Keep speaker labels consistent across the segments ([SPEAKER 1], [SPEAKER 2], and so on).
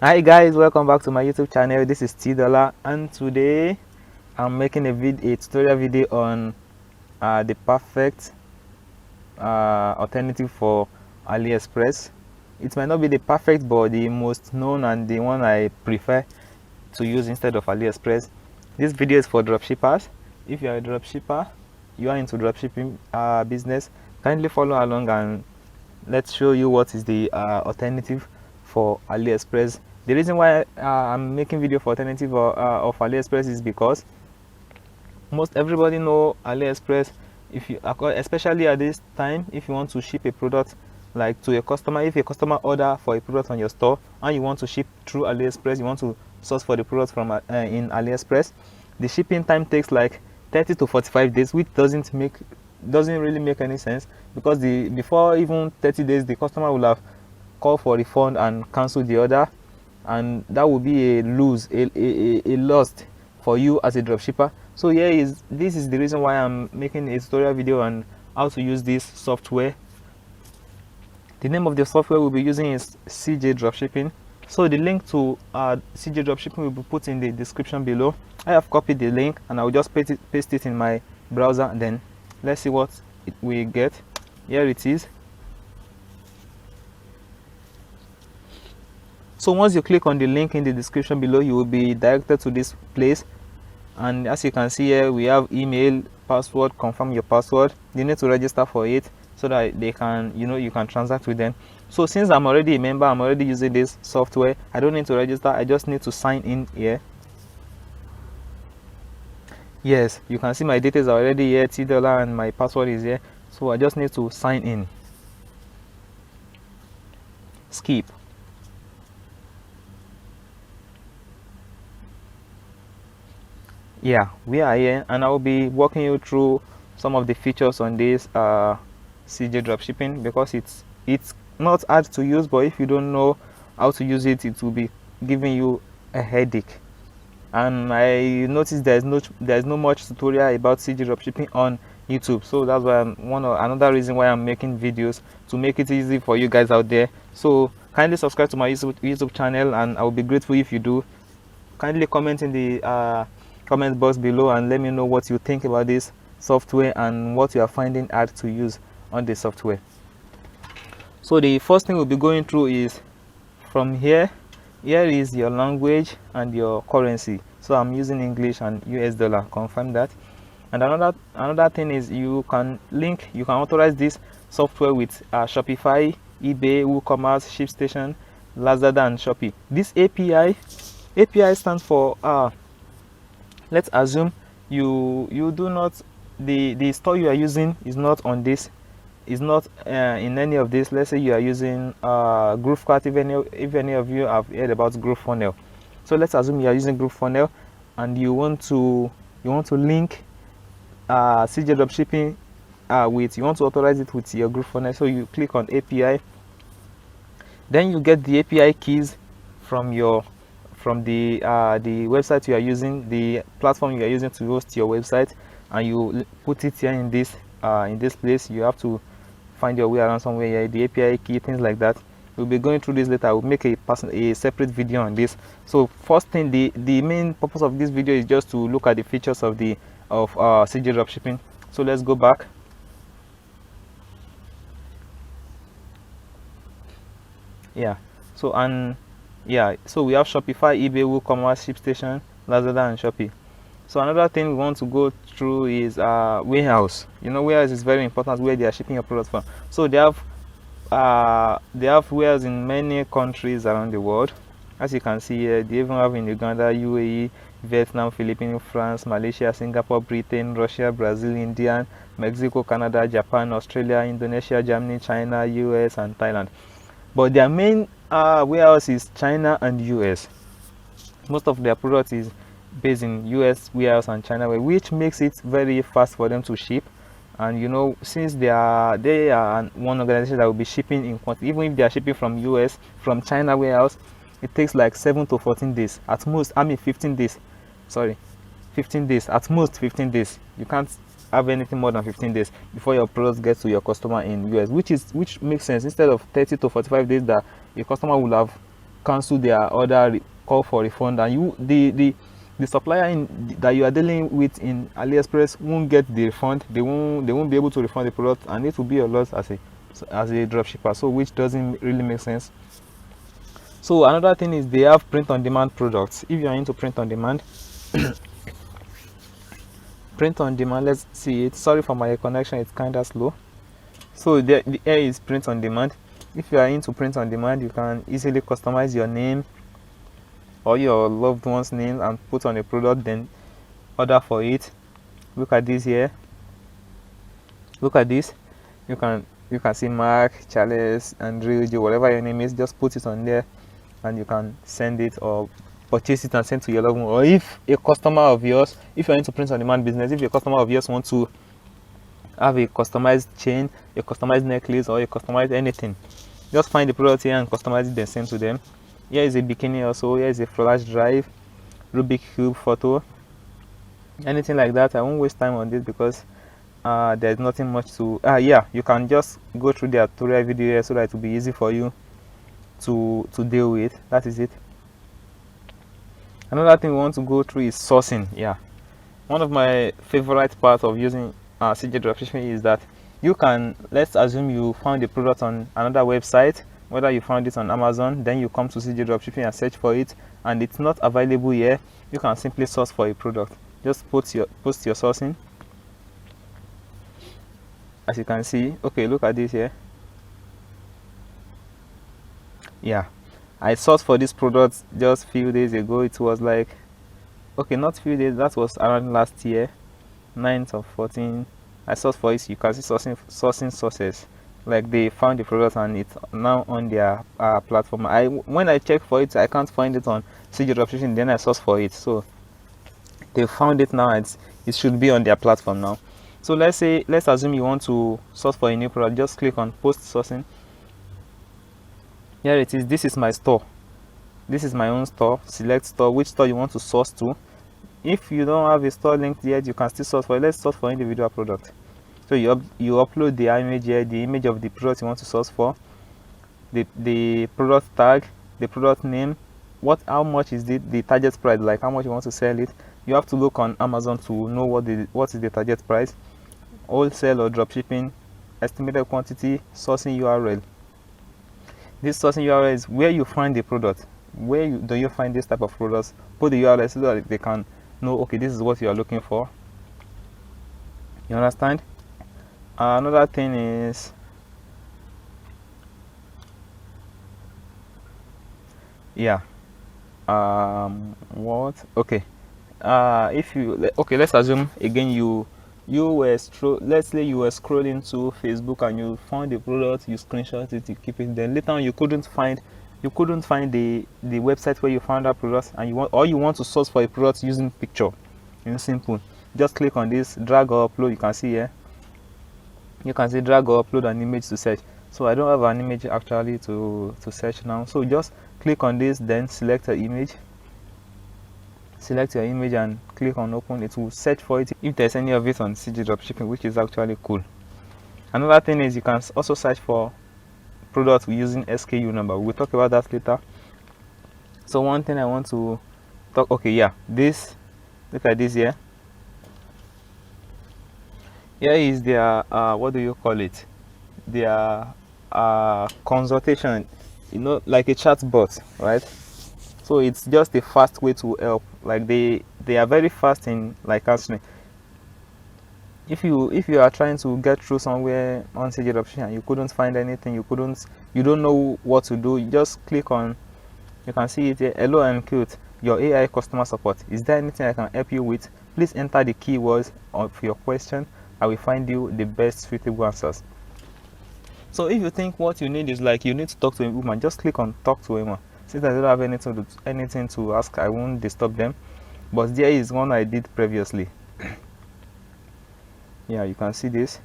[SPEAKER 1] Hi guys, welcome back to my YouTube channel. This is T-Dollar, and today I'm making a tutorial video on the perfect alternative for AliExpress. It might not be the perfect, but the most known and the one I prefer to use instead of AliExpress. This video is for dropshippers. If you are a dropshipper, you are into dropshipping business, kindly follow along and let's show you what is the alternative for AliExpress. The reason why I'm making video for alternative of AliExpress is because most everybody know AliExpress. If you, especially at this time, if you want to ship a product like to a customer, if a customer order for a product on your store and you want to ship through AliExpress, you want to source for the product from in AliExpress, the shipping time takes like 30 to 45 days, which doesn't really make any sense, because before even 30 days the customer will have called for refund and cancel the order, and that will be a loss for you as a dropshipper. So this is the reason why I'm making a tutorial video on how to use this software. The name of the software we'll be using is CJ Dropshipping. So the link to CJ Dropshipping will be put in the description below. I have copied the link and I'll just paste it in my browser, and then let's see what we get. Here it is. So once you click on the link in the description below, you will be directed to this place, and as you can see here, we have email, password, confirm your password. You need to register for it so that they can, you can transact with them. So since I'm already a member, I'm already using this software, I don't need to register, I just need to sign in here. Yes, you can see my details are already here, $T, and my password is here. So I just need to sign in. Skip. Yeah, we are here, and I will be walking you through some of the features on this CJ Dropshipping, because it's not hard to use, but if you don't know how to use it, it will be giving you a headache. And I noticed there's no much tutorial about CJ Dropshipping on YouTube, so that's why another reason why I'm making videos, to make it easy for you guys out there. So kindly subscribe to my YouTube channel, and I will be grateful if you do. Kindly comment in the comment box below and let me know what you think about this software and what you are finding hard to use on the software. So the first thing we'll be going through is from here is your language and your currency. So I'm using English and US dollar, confirm that. And another thing is you can authorize this software with Shopify, eBay, WooCommerce, ShipStation, Lazada, and Shopee. This API stands for let's assume you do not, the store you are using is not on this, is not in any of this. Let's say you are using GrooveCart. If any of you have heard about GrooveFunnel, so let's assume you are using GrooveFunnel and you want to link CJ Dropshipping you want to authorize it with your GrooveFunnel. So you click on API, then you get the API keys from the website you are using, the platform you are using to host your website, and you put it here in this place. You have to find your way around somewhere here, the API key, things like that. We'll be going through this later. I will make a separate video on this. So first thing, the main purpose of this video is just to look at the features of CJ Dropshipping. So let's go back. Yeah, so we have Shopify, eBay, WooCommerce, ShipStation, Lazada, and Shopee. So another thing we want to go through is warehouse. Warehouse is very important, where they are shipping your product from. So they have warehouse in many countries around the world. As you can see here, they even have in Uganda, UAE, Vietnam, Philippines, France, Malaysia, Singapore, Britain, Russia, Brazil, India, Mexico, Canada, Japan, Australia, Indonesia, Germany, China, US, and Thailand. But their main warehouse is China and US. Most of their product is based in US warehouse and China, which makes it very fast for them to ship. And since they are one organization that will be shipping in quantity, even if they are shipping from China warehouse, it takes like 7 to 14 days at most. 15 days. Sorry, 15 days at most. 15 days. You can't have anything more than 15 days before your product gets to your customer in US, which makes sense. Instead of 30 to 45 days that your customer will have cancel their order, call for refund, and you the supplier that you are dealing with in AliExpress won't get the refund. They won't be able to refund the product, and it will be a loss as a dropshipper. So which doesn't really make sense. So another thing is they have print on demand products. If you are into print on demand, let's see it. Sorry for my connection, it's kind of slow. So the here is print on demand. If you are into print on demand, you can easily customize your name or your loved one's name and put on a product, then order for it. Look at this here. Look at this. You can see Mark, Charles, Andrew, Joe, whatever your name is. Just put it on there, and you can send it or purchase it and send to your loved one. Or if a customer of yours, if you're into print on demand business, if a customer of yours wants to have a customized chain, a customized necklace, or a customized anything, just find the product here and customize it, then send to them. Here is a bikini also. Here is a flash drive, Rubik cube photo, anything like that. I won't waste time on this because there's nothing much to yeah, you can just go through the tutorial video here so that it will be easy for you to deal with. That is it. Another thing we want to go through is sourcing. Yeah, one of my favorite parts of using CJ Dropshipping is that you can, let's assume you found the product on another website, whether you found it on Amazon, then you come to CJ Dropshipping and search for it, and it's not available here. You can simply source for a product. Just post your sourcing. As you can see, okay, look at this here. Yeah, I sourced for this product just few days ago. It was like, okay, not few days, that was around last year, 9th of 14. I sourced for it. You can see sourcing sources, like they found the product and it's now on their platform. When I check for it, I can't find it on CJ Dropshipping. Then I source for it, so they found it now. It should be on their platform now. So let's assume you want to source for a new product. Just click on post sourcing. Here it is. This is my store. This is my own store. Select store, which store you want to source to. If you don't have a store linked yet, you can still source for it. Let's source for individual product. So you upload the image here, the image of the product you want to source for, the product tag, the product name, how much is the target price, like how much you want to sell it. You have to look on Amazon to know what is the target price, wholesale or dropshipping, estimated quantity, sourcing URL. This sourcing URL is where you find the product. Where do you find this type of products? Put the URL so that they can know, okay, this is what you are looking for. You understand? Another thing is, yeah, what? Okay, if you, okay, let's assume again let's say you were scrolling to Facebook and you found the product, you screenshot it, you keep it, then later on you couldn't find the website where you found that product, and you want to source for a product using picture. In simple, just click on this, drag or upload. You can see here, you can see drag or upload an image to search. So I don't have an image actually to search now, so just click on this, then select your image and click on open. It will search for it if there's any of it on CJ Dropshipping, which is actually cool. Another thing is you can also search for products using SKU number. We'll talk about that later. So one thing I want to talk, okay, yeah, this, look at this here. Here is their what do you call it, their consultation, like a chat bot, right? So it's just a fast way to help. Like they are very fast in like answering. If you are trying to get through somewhere on CJ Dropshipping and you couldn't find anything, you don't know what to do, you just click on, you can see it here, hello and cute, your AI customer support. Is there anything I can help you with? Please enter the keywords of your question. I will find you the best suitable answers. So if you think what you need is like you need to talk to a woman, just click on talk to a woman. Since I don't have anything to ask, I won't disturb them. But there is one I did previously. Yeah, you can see this.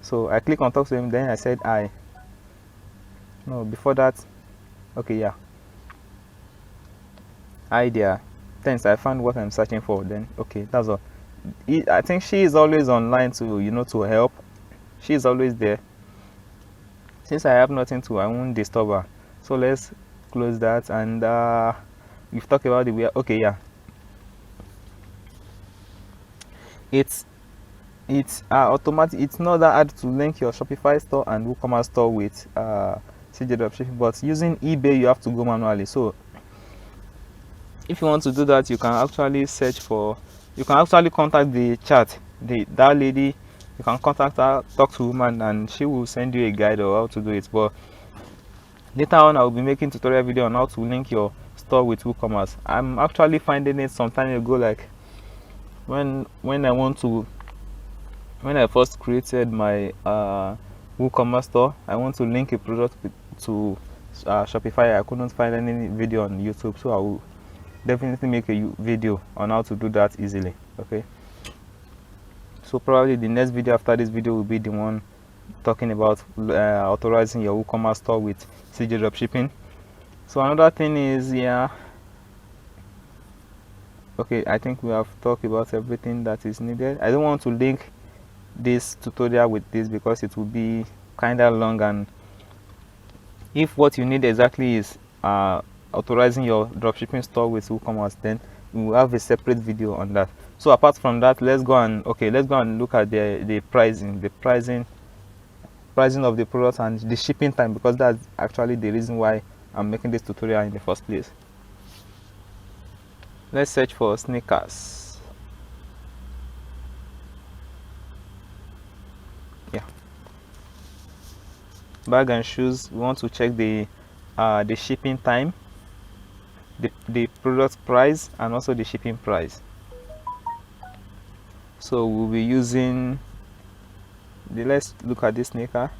[SPEAKER 1] So I click on talk to him, then I said no, before that, okay, yeah, hi there, thanks, I found what I'm searching for. Then okay, that's all. I think she is always online to to help. She is always there. Since I have nothing to, I won't disturb her. So let's close that, and we've talked about the okay, yeah, it's automatic. It's not that hard to link your Shopify store and WooCommerce store with CJ Dropshipping, but using eBay you have to go manually. So if you want to do that, you can actually search for, you can actually contact the chat, that lady. You can contact her, talk to woman, and she will send you a guide on how to do it. But later on I will be making tutorial video on how to link your store with WooCommerce. I'm actually finding it some time ago, like when I first created my WooCommerce store, I want to link a product to Shopify. I couldn't find any video on YouTube, so I will definitely make a video on how to do that easily. Okay, so probably the next video after this video will be the one talking about authorizing your WooCommerce store with CJ Dropshipping. So another thing is, yeah, okay, I think we have talked about everything that is needed. I don't want to link this tutorial with this because it will be kind of long, and if what you need exactly is authorizing your dropshipping store with WooCommerce, then we will have a separate video on that. So apart from that, let's go and look at the pricing of the product and the shipping time, because that's actually the reason why I'm making this tutorial in the first place. Let's search for sneakers. Yeah, bag and shoes. We want to check the shipping time, the product price, and also the shipping price. So we'll be using let's look at this sneaker.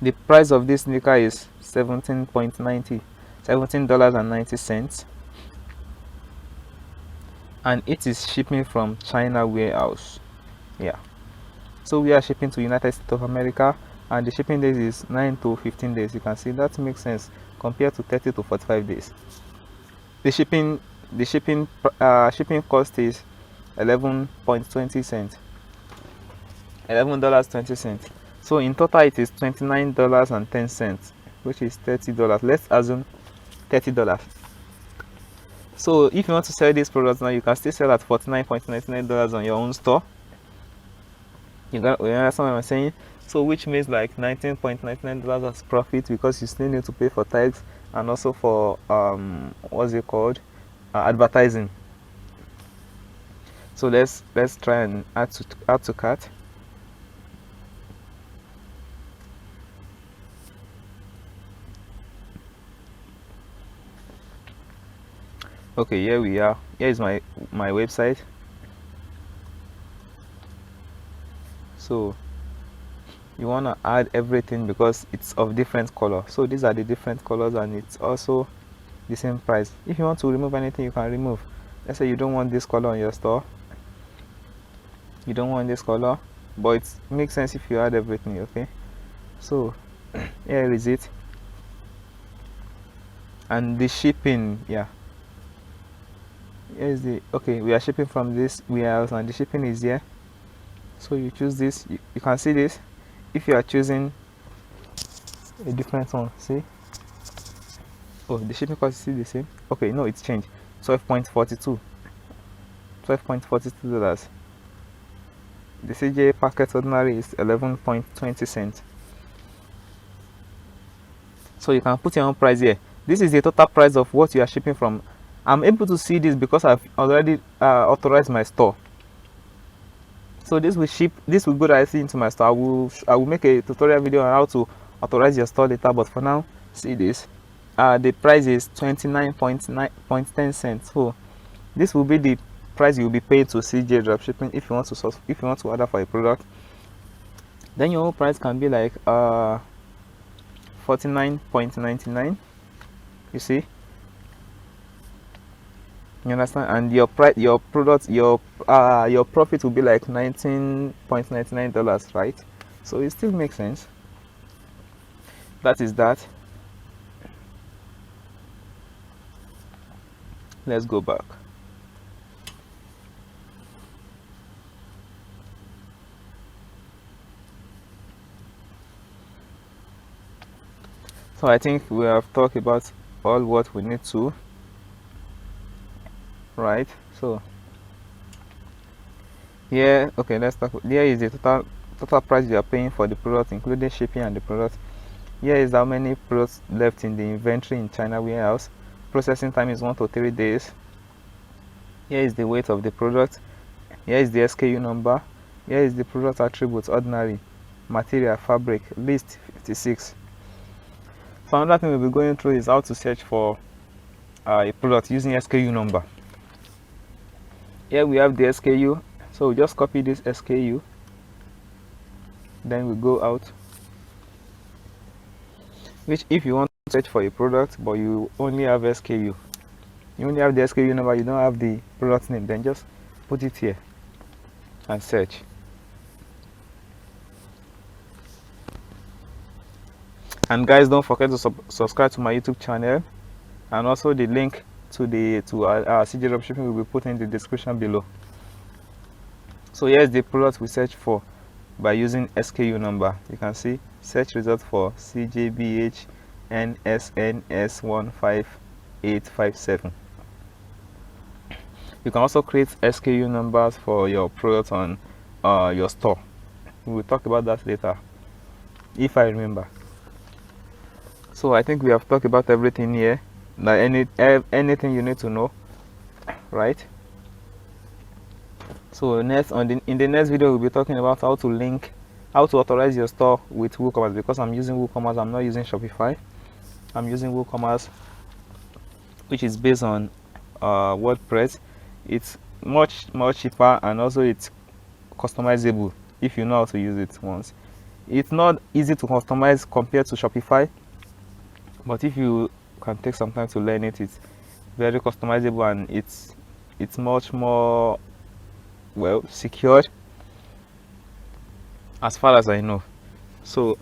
[SPEAKER 1] The price of this sneaker is $17.90, and it is shipping from China warehouse. Yeah, so we are shipping to United States of America, and the shipping days is 9 to 15 days. You can see that makes sense compared to 30 to 45 days. The shipping cost is $11.20. So in total it is $29.10, which is $30. Let's assume $30. So if you want to sell this product now, you can still sell at $49.99 on your own store. You understand what I'm saying? So which means like $19.99 as profit, because you still need to pay for tax and also for what's it called, advertising. So let's try and add to cart. Okay, here we are. Here is my website. So you want to add everything because it's of different color. So these are the different colors, and it's also the same price. If you want to remove anything, you can remove. Let's say you don't want this color on your store, you don't want this color, but it makes sense if you add everything. Okay, so here is it. And the shipping, yeah, here is the, okay, we are shipping from this warehouse and the shipping is here. So you choose this, you can see this. If you are choosing a different one, see, oh, the shipping cost is still the same. Okay, no, it's changed. $12.42. The CJ packet ordinary is 11.20 cents. So you can put your own price here. This is the total price of what you are shipping from. I'm able to see this because I've already authorized my store. So this will go directly into my store. I will make a tutorial video on how to authorize your store later, but for now, see this. The price is 29.10 cents. So this will be the price you will be paid to CJ Dropshipping if you want to order for a product. Then your price can be like $49.99. You see, you understand? And your profit will be like $19.99, right? So it still makes sense. That is that. Let's go back. So I think we have talked about all what we need to, right? So here, okay, let's talk. Here is the total price you are paying for the product, including shipping and the product. Here is how many products left in the inventory in China warehouse. Processing time is 1 to 3 days. Here is the weight of the product. Here is the SKU number. Here is the product attributes: ordinary, material, fabric, list 56. So another thing we'll be going through is how to search for a product using SKU number. Here we have the SKU, so we just copy this SKU, then we go out, which if you want to search for a product but you only have SKU, you only have the SKU number, you don't have the product name, then just put it here and search. And guys, don't forget to subscribe to my YouTube channel, and also the link to our CJ Dropshipping will be put in the description below. So here's the product we search for by using SKU number. You can see search result for CJBHNSNS15857. You can also create SKU numbers for your product on your store. We will talk about that later, if I remember. So I think we have talked about everything here, like anything you need to know, right? So next, in the next video, we'll be talking about how to authorize your store with WooCommerce. Because I'm using WooCommerce, I'm not using Shopify. I'm using WooCommerce, which is based on WordPress. It's much cheaper, and also it's customizable if you know how to use it once. It's not easy to customize compared to Shopify, but if you can take some time to learn it, it's very customizable, and it's much more secured as far as I know. So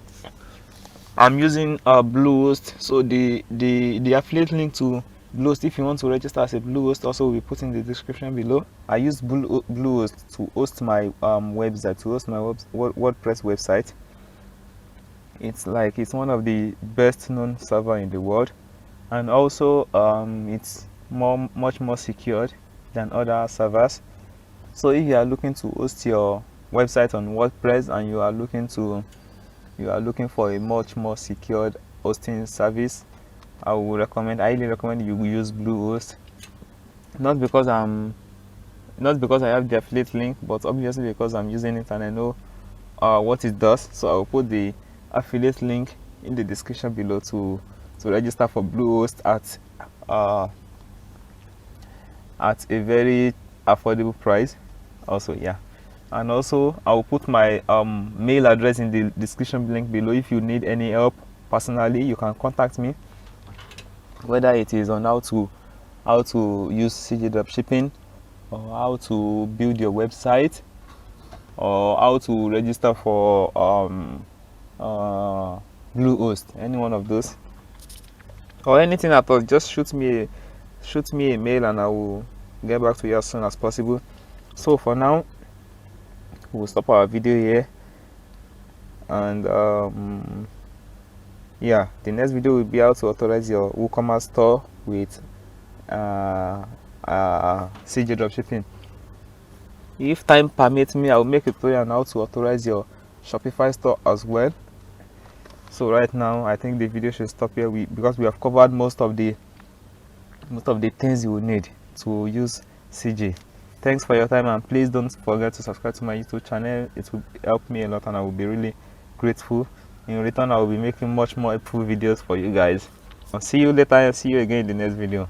[SPEAKER 1] I'm using Bluehost. So the affiliate link to Bluehost, if you want to register as a Bluehost, also will be put in the description below. I use Bluehost to host my website, to host my WordPress website. It's one of the best known server in the world, and also it's much more secured than other servers. So if you are looking to host your website on WordPress, and you are looking for a much more secured hosting service, I would highly recommend you use Bluehost. Not because I have the affiliate link, but obviously because I'm using it and I know what it does. So I'll put the affiliate link in the description below to register for Bluehost at a very affordable price. Also, yeah, and also I'll put my mail address in the description link below. If you need any help personally, you can contact me, whether it is on how to use CJ Dropshipping, or how to build your website, or how to register for Bluehost, any one of those, or anything at all. Just shoot me a mail, and I will get back to you as soon as possible. So for now, we'll stop our video here, and yeah, the next video will be how to authorize your WooCommerce store with CJ Dropshipping. If time permits me, I'll make a tutorial on how to authorize your Shopify store as well. So right now, I think the video should stop here, because we have covered most of the things you will need to use CJ. Thanks for your time, and please don't forget to subscribe to my YouTube channel. It will help me a lot, and I will be really grateful. In return, I will be making much more helpful videos for you guys. I'll see you later, and see you again in the next video.